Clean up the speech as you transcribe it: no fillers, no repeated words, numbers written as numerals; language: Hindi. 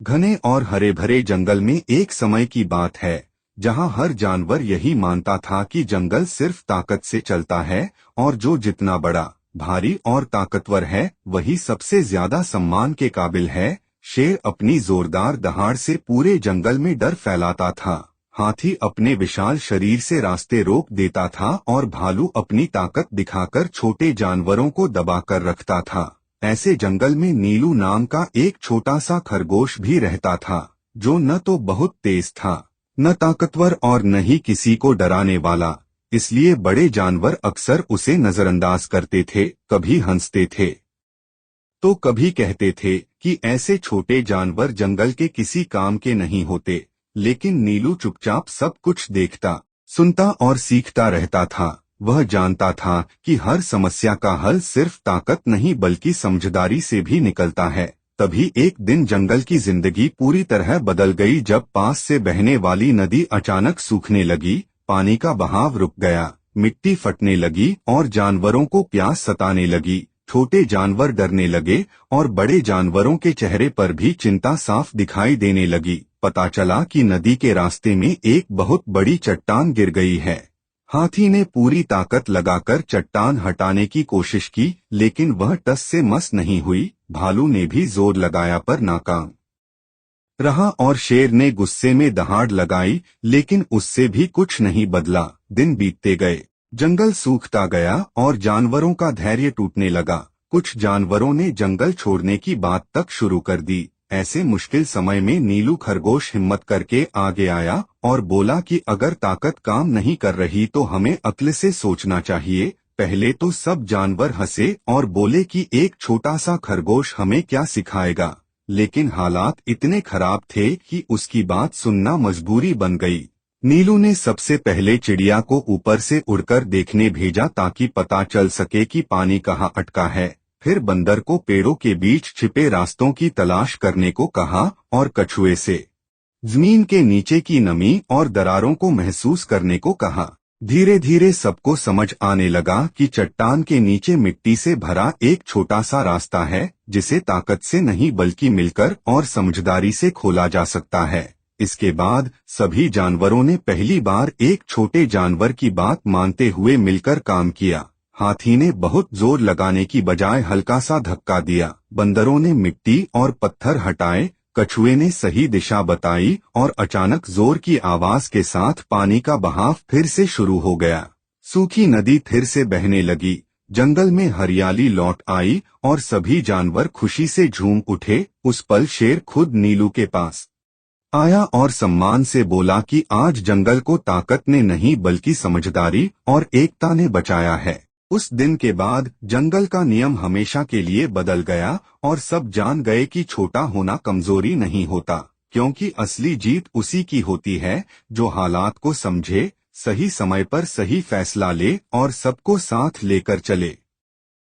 घने और हरे भरे जंगल में एक समय की बात है जहां हर जानवर यही मानता था कि जंगल सिर्फ ताकत से चलता है और जो जितना बड़ा, भारी और ताकतवर है वही सबसे ज्यादा सम्मान के काबिल है। शेर अपनी जोरदार दहाड़ से पूरे जंगल में डर फैलाता था। हाथी अपने विशाल शरीर से रास्ते रोक देता था और भालू अपनी ताकत दिखाकर छोटे जानवरों को दबाकर रखता था। ऐसे जंगल में नीलू नाम का एक छोटा सा खरगोश भी रहता था, जो न तो बहुत तेज था, न ताकतवर और न ही किसी को डराने वाला। इसलिए बड़े जानवर अक्सर उसे नजरअंदाज करते थे, कभी हंसते थे तो कभी कहते थे कि ऐसे छोटे जानवर जंगल के किसी काम के नहीं होते। लेकिन नीलू चुपचाप सब कुछ देखता, सुनता और सीखता रहता था। वह जानता था कि हर समस्या का हल सिर्फ ताकत नहीं बल्कि समझदारी से भी निकलता है। तभी एक दिन जंगल की जिंदगी पूरी तरह बदल गई जब पास से बहने वाली नदी अचानक सूखने लगी। पानी का बहाव रुक गया, मिट्टी फटने लगी और जानवरों को प्यास सताने लगी। छोटे जानवर डरने लगे और बड़े जानवरों के चेहरे पर भी चिंता साफ दिखाई देने लगी। पता चला कि नदी के रास्ते में एक बहुत बड़ी चट्टान गिर गई है। हाथी ने पूरी ताकत लगाकर चट्टान हटाने की कोशिश की, लेकिन वह टस से मस नहीं हुई। भालू ने भी जोर लगाया पर नाकाम रहा और शेर ने गुस्से में दहाड़ लगाई, लेकिन उससे भी कुछ नहीं बदला। दिन बीतते गए, जंगल सूखता गया और जानवरों का धैर्य टूटने लगा। कुछ जानवरों ने जंगल छोड़ने की बात तक शुरू कर दी। ऐसे मुश्किल समय में नीलू खरगोश हिम्मत करके आगे आया और बोला कि अगर ताकत काम नहीं कर रही तो हमें अक्ल से सोचना चाहिए। पहले तो सब जानवर हंसे और बोले कि एक छोटा सा खरगोश हमें क्या सिखाएगा, लेकिन हालात इतने खराब थे कि उसकी बात सुनना मजबूरी बन गई। नीलू ने सबसे पहले चिड़िया को ऊपर से उड़कर देखने भेजा ताकि पता चल सके कि पानी कहाँ अटका है। फिर बंदर को पेड़ों के बीच छिपे रास्तों की तलाश करने को कहा और कछुए से जमीन के नीचे की नमी और दरारों को महसूस करने को कहा। धीरे धीरे सबको समझ आने लगा कि चट्टान के नीचे मिट्टी से भरा एक छोटा सा रास्ता है, जिसे ताकत से नहीं बल्कि मिलकर और समझदारी से खोला जा सकता है। इसके बाद सभी जानवरों ने पहली बार एक छोटे जानवर की बात मानते हुए मिलकर काम किया। हाथी ने बहुत जोर लगाने की बजाय हल्का सा धक्का दिया। बंदरों ने मिट्टी और पत्थर हटाए, कछुए ने सही दिशा बताई और अचानक जोर की आवाज के साथ पानी का बहाव फिर से शुरू हो गया। सूखी नदी फिर से बहने लगी, जंगल में हरियाली लौट आई और सभी जानवर खुशी से झूम उठे। उस पल शेर खुद नीलू के पास आया और सम्मान से बोला कि आज जंगल को ताकत ने नहीं बल्कि समझदारी और एकता ने बचाया है। उस दिन के बाद जंगल का नियम हमेशा के लिए बदल गया और सब जान गए कि छोटा होना कमजोरी नहीं होता, क्योंकि असली जीत उसी की होती है जो हालात को समझे, सही समय पर सही फैसला ले और सबको साथ लेकर चले।